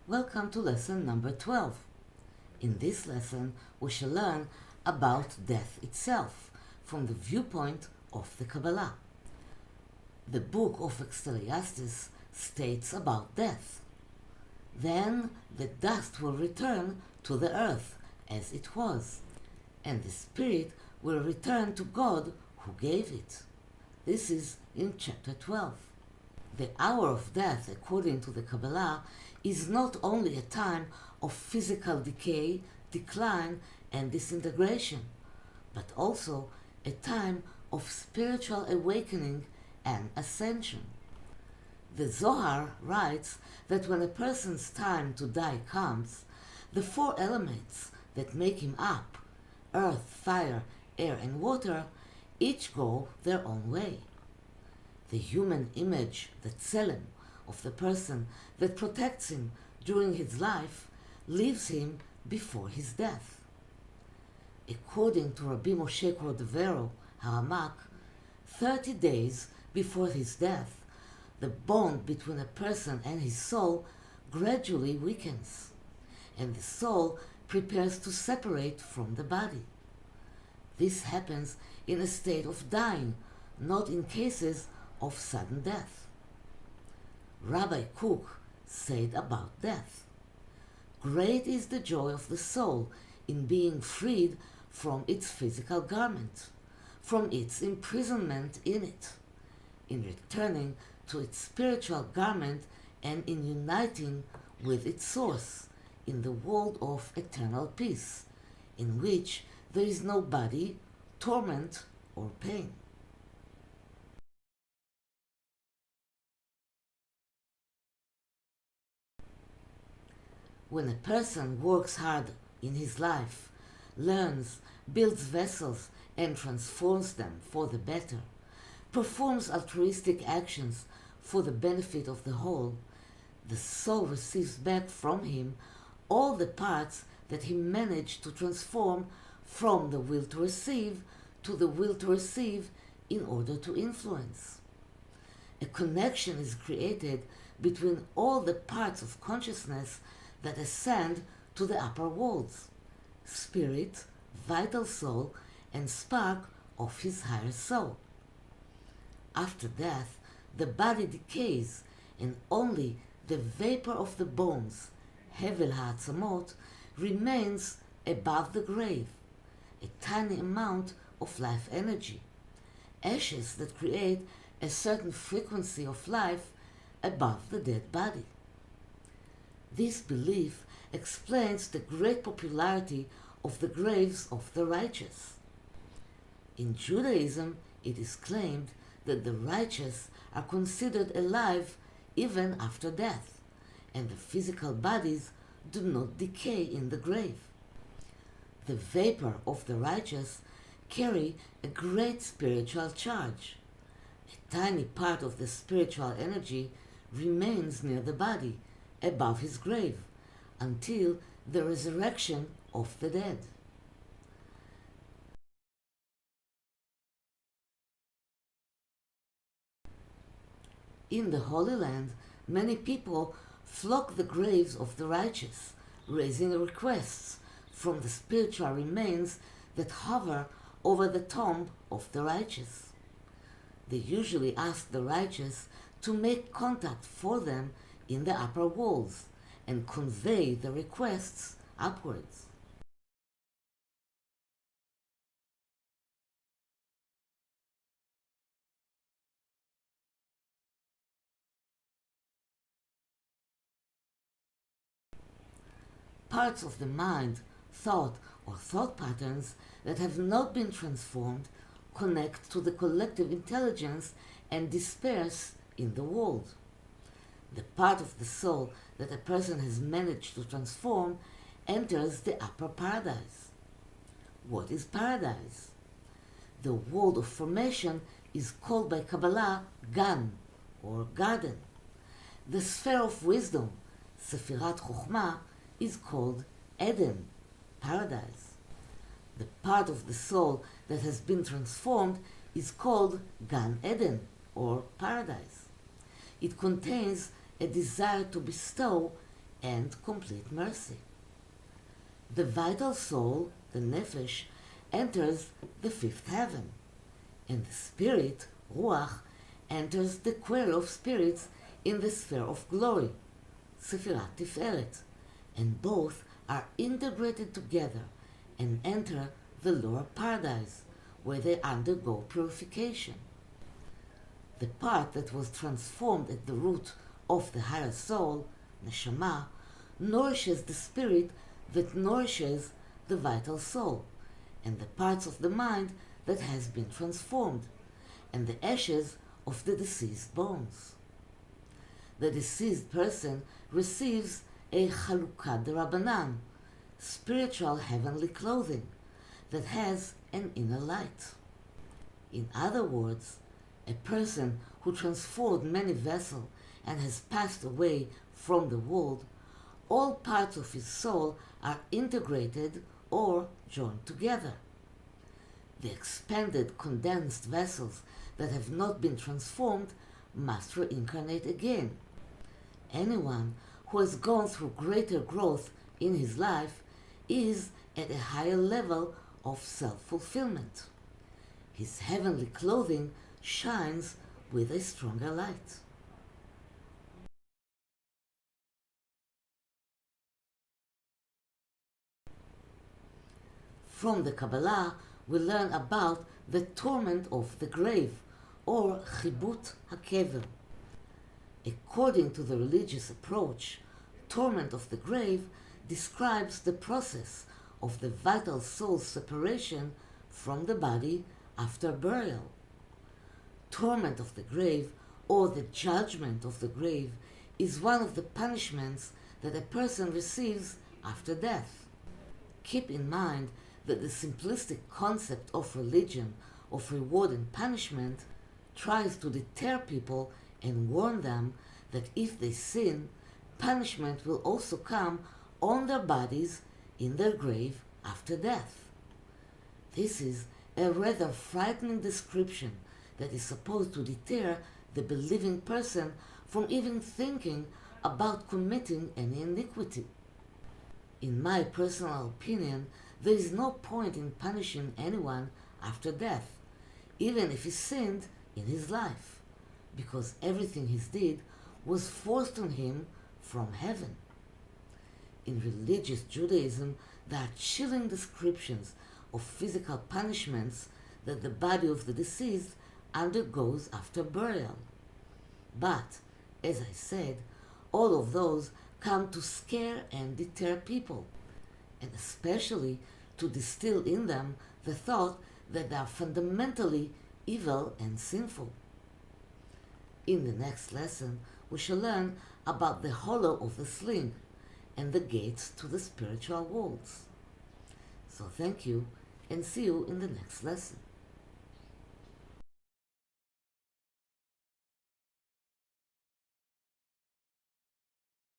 Welcome to lesson number 12. In this lesson, we shall learn about death itself from the viewpoint of the Kabbalah. The book of Ecclesiastes states about death. Then the dust will return to the earth as it was, and the spirit will return to God who gave it. This is in chapter 12. The hour of death, according to the Kabbalah, is not only a time of physical decay, decline, and disintegration, but also a time of spiritual awakening and ascension. The Zohar writes that when a person's time to die comes, the four elements that make him up, earth, fire, air, and water, each go their own way. The human image, the tselem, of the person that protects him during his life leaves him before his death. According to Rabbi Moshe Cordovero, 30 days before his death, the bond between a person and his soul gradually weakens, and the soul prepares to separate from the body. This happens in a state of dying, not in cases of sudden death. Rabbi Kook said about death, "Great is the joy of the soul in being freed from its physical garment, from its imprisonment in it, in returning to its spiritual garment and in uniting with its source in the world of eternal peace, in which there is no body, torment, or pain." When a person works hard in his life, learns, builds vessels, and transforms them for the better, performs altruistic actions for the benefit of the whole, the soul receives back from him all the parts that he managed to transform from the will to receive to the will to receive in order to influence. A connection is created between all the parts of consciousness that ascend to the upper worlds, spirit, vital soul, and spark of his higher soul. After death, the body decays, and only the vapor of the bones, hevel ha'atzamot, remains above the grave, a tiny amount of life energy, ashes that create a certain frequency of life above the dead body. This belief explains the great popularity of the graves of the righteous. In Judaism, it is claimed that the righteous are considered alive even after death, and the physical bodies do not decay in the grave. The vapor of the righteous carry a great spiritual charge. A tiny part of the spiritual energy remains near the body, above his grave, until the resurrection of the dead. In the Holy Land, many people flock the graves of the righteous, raising requests from the spiritual remains that hover over the tomb of the righteous. They usually ask the righteous to make contact for them in the upper worlds and convey the requests upwards. Parts of the mind, thought, or thought patterns that have not been transformed connect to the collective intelligence and disperse in the world. The part of the soul that a person has managed to transform enters the upper paradise. What is paradise? The world of formation is called by Kabbalah Gan, or garden. The sphere of wisdom, Sefirat Chokhmah, is called Eden, paradise. The part of the soul that has been transformed is called Gan Eden, or paradise. It contains a desire to bestow and complete mercy. The vital soul, the nefesh, enters the fifth heaven, and the spirit, ruach, enters the quell of spirits in the sphere of glory, Sefirat Tiferet, and both are integrated together and enter the lower paradise, where they undergo purification. The part that was transformed at the root of the higher soul, neshama, nourishes the spirit that nourishes the vital soul, and the parts of the mind that has been transformed, and the ashes of the deceased bones. The deceased person receives a chalukah d'Rabbanan, spiritual heavenly clothing, that has an inner light. In other words, a person who transformed many vessels and has passed away from the world, all parts of his soul are integrated or joined together. The expanded, condensed vessels that have not been transformed must reincarnate again. Anyone who has gone through greater growth in his life is at a higher level of self-fulfillment. His heavenly clothing shines with a stronger light. From the Kabbalah, we learn about the torment of the grave, or chibut hakever. According to the religious approach, torment of the grave describes the process of the vital soul's separation from the body after burial. Torment of the grave, or the judgment of the grave, is one of the punishments that a person receives after death. Keep in mind that the simplistic concept of religion, of reward and punishment, tries to deter people and warn them that if they sin, punishment will also come on their bodies in their grave after death. This is a rather frightening description that is supposed to deter the believing person from even thinking about committing any iniquity. In my personal opinion, there is no point in punishing anyone after death, even if he sinned in his life, because everything he did was forced on him from heaven. In religious Judaism, there are chilling descriptions of physical punishments that the body of the deceased undergoes after burial. But, as I said, all of those come to scare and deter people, and especially to distill in them the thought that they are fundamentally evil and sinful. In the next lesson, we shall learn about the hollow of the sling and the gates to the spiritual worlds. So thank you, and see you in the next lesson.